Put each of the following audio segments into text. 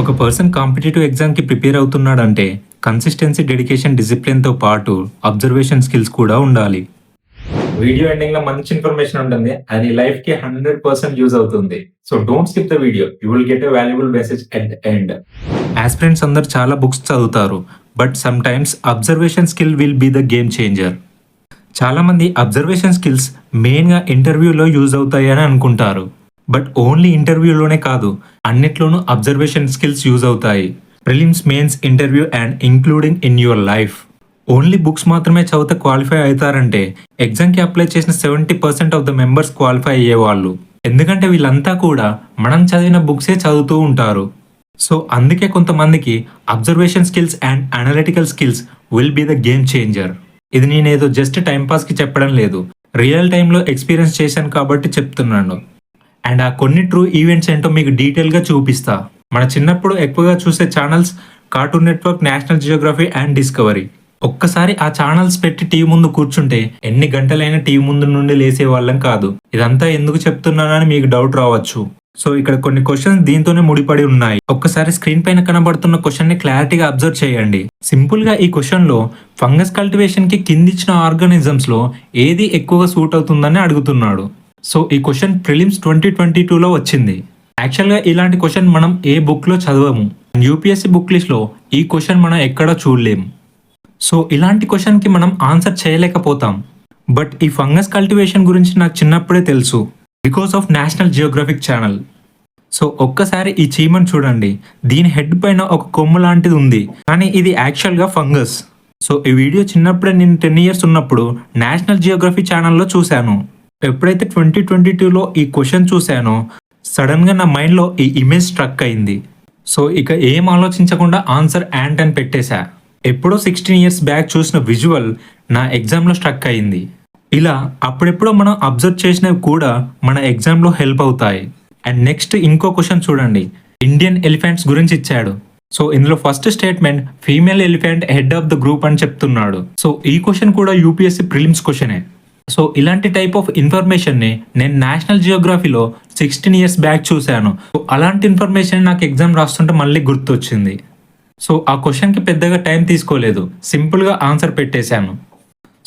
ఒక person competitive ఎగ్జామ్కి prepare అవుతున్నాడంటే consistency, dedication, డిసిప్లిన్తో పాటు అబ్జర్వేషన్ స్కిల్స్ కూడా ఉండాలి. వీడియో ఎండింగ్ లో మంచి ఇన్ఫర్మేషన్ ఉంటుంది. అది లైఫ్ కి 100% యూజ్ అవుతుంది. So don't skip the video. You will get a valuable message at the end. Aspirants అందరు చాలా బుక్స్ చదువుతారు, but some times observation skill will be the game changer. చాలా మంది అబ్జర్వేషన్ స్కిల్స్ మెయిన్ గా ఇంటర్వ్యూలో use అవుతాయి అని అనుకుంటారు. బట్ ఓన్లీ ఇంటర్వ్యూలోనే కాదు, అన్నిట్లోనూ అబ్జర్వేషన్ స్కిల్స్ యూజ్ అవుతాయి. Prelims, mains, interview and including in your life. Only books మాత్రమే చదివితే క్వాలిఫై అవుతారంటే ఎగ్జామ్కి అప్లై చేసిన 70% ఆఫ్ ద మెంబర్స్ క్వాలిఫై అయ్యేవాళ్ళు. ఎందుకంటే వీళ్ళంతా కూడా మనం చదివిన బుక్సే చదువుతూ ఉంటారు. సో అందుకే కొంతమందికి observation skills and analytical skills will be the game changer. ఇది నేనేదో జస్ట్ టైంపాస్కి చెప్పడం లేదు, రియల్ టైంలో ఎక్స్పీరియన్స్ చేశాను కాబట్టి చెప్తున్నాను. అండ్ ఆ కొన్ని ట్రూ ఈవెంట్స్ ఏంటో మీకు డీటెయిల్గా చూపిస్తా. మన చిన్నప్పుడు ఎక్కువగా చూసే channels cartoon network, national Geography and discovery. ఒక్కసారి ఆ ఛానల్స్ పెట్టి టీవీ ముందు కూర్చుంటే ఎన్ని గంటలైనా టీవీ ముందు నుండి లేసే వాళ్ళం కాదు. ఇదంతా ఎందుకు చెప్తున్నానని మీకు డౌట్ రావచ్చు. సో ఇక్కడ కొన్ని క్వశ్చన్స్ దీంతోనే ముడిపడి ఉన్నాయి. ఒక్కసారి స్క్రీన్ పైన కనబడుతున్న క్వశ్చన్ ని క్లారిటీగా అబ్జర్వ్ చేయండి. సింపుల్ గా ఈ క్వశ్చన్ లో ఫంగస్ కల్టివేషన్ కి కిందిచ్చిన ఆర్గానిజమ్స్ లో ఏది ఎక్కువగా సూట్ అవుతుందని అడుగుతున్నాడు. సో ఈ క్వశ్చన్ ప్రిలిమ్స్ 2022లో వచ్చింది. యాక్చువల్గా ఇలాంటి క్వశ్చన్ మనం ఏ బుక్లో చదవము. యూపీఎస్సీ బుక్ లిస్ట్లో ఈ క్వశ్చన్ మనం ఎక్కడా చూడలేము. సో ఇలాంటి క్వశ్చన్కి మనం ఆన్సర్ చేయలేకపోతాం. బట్ ఈ ఫంగస్ కల్టివేషన్ గురించి నాకు చిన్నప్పుడే తెలుసు, because of national geographic channel. So ఒక్కసారి ఈ చీమను చూడండి. దీని హెడ్ పైన ఒక కొమ్ము లాంటిది ఉంది, కానీ ఇది యాక్చువల్గా ఫంగస్. సో ఈ వీడియో చిన్నప్పుడే నేను 10 years ఉన్నప్పుడు నేషనల్ జియోగ్రఫీ ఛానల్లో చూశాను. ఎప్పుడైతే 2022లో ఈ క్వశ్చన్ చూశానో సడన్గా నా మైండ్లో ఈ ఇమేజ్ స్ట్రక్ అయింది. సో ఇక ఏం ఆలోచించకుండా ఆన్సర్ యాంట్ అని పెట్టేశా. ఎప్పుడో 16 years బ్యాక్ చూసిన విజువల్ నా ఎగ్జామ్లో స్ట్రక్ అయింది. ఇలా అప్పుడెప్పుడో మనం అబ్జర్వ్ చేసినవి కూడా మన ఎగ్జామ్లో హెల్ప్ అవుతాయి. అండ్ నెక్స్ట్ ఇంకో క్వశ్చన్ చూడండి. ఇండియన్ ఎలిఫెంట్స్ గురించి ఇచ్చాడు. సో ఇందులో first statement female elephant head of the group అని చెప్తున్నాడు. సో ఈ క్వశ్చన్ కూడా యూపీఎస్సీ ప్రిలిమ్స్ క్వశ్చనే. సో ఇలాంటి టైప్ ఆఫ్ ఇన్ఫర్మేషన్ని నేను నేషనల్ జియోగ్రఫీలో 16 years బ్యాక్ చూశాను. సో అలాంటి ఇన్ఫర్మేషన్ నాకు ఎగ్జామ్ రాస్తుంటే మళ్ళీ గుర్తొచ్చింది. సో ఆ క్వశ్చన్కి పెద్దగా టైం తీసుకోలేదు, సింపుల్గా ఆన్సర్ పెట్టేశాను.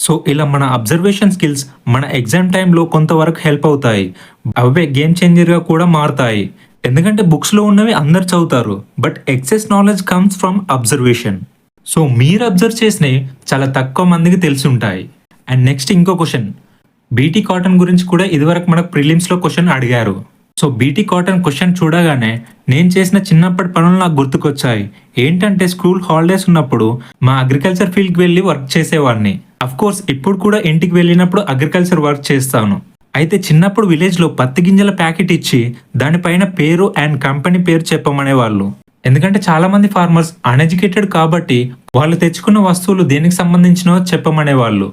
సో ఇలా మన అబ్జర్వేషన్ స్కిల్స్ మన ఎగ్జామ్ టైంలో కొంతవరకు హెల్ప్ అవుతాయి. అవే గేమ్ చేంజర్గా కూడా మారుతాయి. ఎందుకంటే బుక్స్లో ఉన్నవి అందరు చదువుతారు, but excess knowledge comes from observation. So మీరు అబ్జర్వ్ చేసినవి చాలా తక్కువ మందికి తెలిసి ఉంటాయి. అండ్ నెక్స్ట్ ఇంకో క్వశ్చన్, బీటీ కాటన్ గురించి కూడా ఇదివరకు మనకు ప్రిలిమ్స్లో క్వశ్చన్ అడిగారు. సో బీటీ కాటన్ క్వశ్చన్ చూడగానే నేను చేసిన చిన్నప్పటి పనులు నాకు గుర్తుకొచ్చాయి. ఏంటంటే స్కూల్ హాలిడేస్ ఉన్నప్పుడు మా అగ్రికల్చర్ ఫీల్డ్కి వెళ్ళి వర్క్ చేసేవాడిని. అఫ్ కోర్స్ ఇప్పుడు కూడా ఇంటికి వెళ్ళినప్పుడు అగ్రికల్చర్ వర్క్ చేస్తాను. అయితే చిన్నప్పుడు విలేజ్లో పత్తి గింజల ప్యాకెట్ ఇచ్చి దానిపైన పేరు అండ్ కంపెనీ పేరు చెప్పమనేవాళ్ళు. ఎందుకంటే చాలా మంది ఫార్మర్స్ అన్ఎడ్యుకేటెడ్ కాబట్టి వాళ్ళు తెచ్చుకున్న వస్తువులు దేనికి సంబంధించినో చెప్పమనేవాళ్ళు.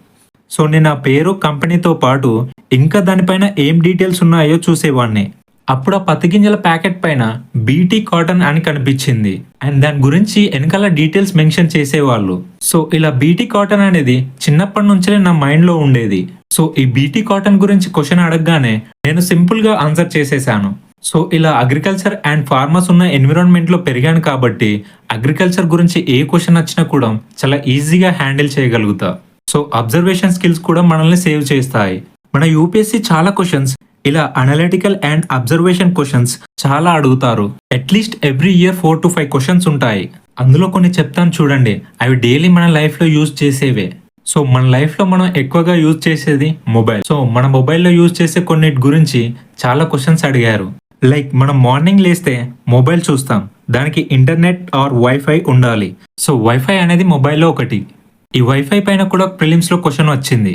సో నేను ఆ పేరు, కంపెనీతో పాటు ఇంకా దానిపైన ఏం డీటెయిల్స్ ఉన్నాయో చూసేవాడిని. అప్పుడు ఆ పత్తి గింజల ప్యాకెట్ పైన బీటీ కాటన్ అని కనిపించింది. అండ్ దాని గురించి వెనకాల డీటెయిల్స్ మెన్షన్ చేసేవాళ్ళు. సో ఇలా బీటీ కాటన్ అనేది చిన్నప్పటి నుంచే నా మైండ్లో ఉండేది. సో ఈ బీటీ కాటన్ గురించి క్వశ్చన్ అడగగానే నేను సింపుల్గా ఆన్సర్ చేసేసాను. సో ఇలా అగ్రికల్చర్ అండ్ ఫార్మర్స్ ఉన్న ఎన్విరాన్మెంట్లో పెరిగాను కాబట్టి అగ్రికల్చర్ గురించి ఏ క్వశ్చన్ వచ్చినా కూడా చాలా ఈజీగా హ్యాండిల్ చేయగలుగుతా. సో అబ్జర్వేషన్ స్కిల్స్ కూడా మనల్ని సేవ్ చేస్తాయి. మన యూపీఎస్సీ చాలా క్వశ్చన్స్ ఇలా అనలిటికల్ అండ్ అబ్జర్వేషన్ క్వశ్చన్స్ చాలా అడుగుతారు. At least every year 4 to 5 questions ఉంటాయి. అందులో కొన్ని చెప్తాను చూడండి. అవి డైలీ మన లైఫ్లో యూజ్ చేసేవే. సో మన లైఫ్లో మనం ఎక్కువగా యూజ్ చేసేది మొబైల్. సో మన మొబైల్లో యూజ్ చేసే కొన్నిటి గురించి చాలా క్వశ్చన్స్ అడిగారు. లైక్ మనం మార్నింగ్ లేస్తే మొబైల్ చూస్తాం, దానికి ఇంటర్నెట్ ఆర్ వైఫై ఉండాలి. సో వైఫై అనేది మొబైల్లో ఒకటి. ఈ వైఫై పైన కూడా ప్రిలిమ్స్లో క్వశ్చన్ వచ్చింది.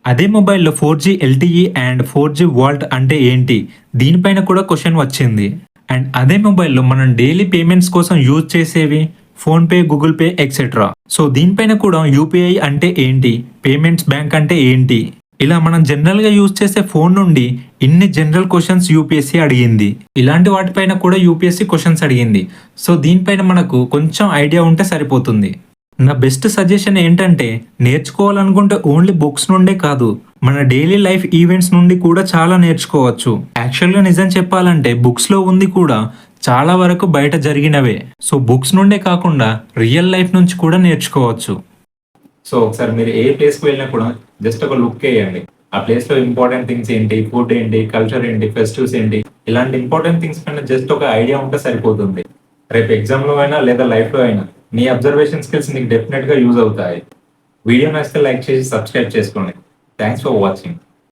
అదే మొబైల్లో 4G LTE and 4G Walt అంటే ఏంటి, దీనిపైన కూడా క్వశ్చన్ వచ్చింది. అండ్ అదే మొబైల్లో మనం డైలీ పేమెంట్స్ కోసం యూజ్ చేసేవి PhonePe, Google pay etcetera. So దీనిపైన కూడా యూపీఐ అంటే ఏంటి, పేమెంట్స్ బ్యాంక్ అంటే ఏంటి, ఇలా మనం జనరల్గా యూజ్ చేసే ఫోన్ నుండి ఇన్ని జనరల్ క్వశ్చన్స్ యూపీఎస్సీ అడిగింది. ఇలాంటి వాటిపైన కూడా యూపీఎస్సీ క్వశ్చన్స్ అడిగింది. సో దీనిపైన మనకు కొంచెం ఐడియా ఉంటే సరిపోతుంది. నా బెస్ట్ సజెషన్ ఏంటంటే నేర్చుకోవాలనుకుంటే ఓన్లీ బుక్స్ నుండే కాదు, మన డైలీ లైఫ్ ఈవెంట్స్ నుండి కూడా చాలా నేర్చుకోవచ్చు. యాక్చువల్గా నిజం చెప్పాలంటే బుక్స్లో ఉంది కూడా చాలా వరకు బయట జరిగినవే. సో బుక్స్ నుండే కాకుండా రియల్ లైఫ్ నుంచి కూడా నేర్చుకోవచ్చు. సో ఒకసారి మీరు ఏ ప్లేస్‌కి వెళ్ళినా కూడా జస్ట్ ఒక లుక్ ఎయండి. ఆ ప్లేస్‌లో ఇంపార్టెంట్ థింగ్స్ ఏంటి, ఫుడ్ ఏంటి, కల్చర్ ఏంటి, ఫెస్టివ్స్ ఏంటి, ఇలాంటి ఇంపార్టెంట్ థింగ్స్ పైన జస్ట్ ఒక ఐడియా ఉంటే సరిపోతుంది. రేపు ఎగ్జామ్‌లో అయినా లేదా లైఫ్‌లో అయినా నీ అబ్జర్వేషన్ స్కిల్స్ నీకు డెఫినిట్‌గా యూజ్ అవుతాయి. వీడియో నచ్చితే లైక్ చేసి సబ్స్క్రైబ్ చేసుకోండి. Thanks for watching.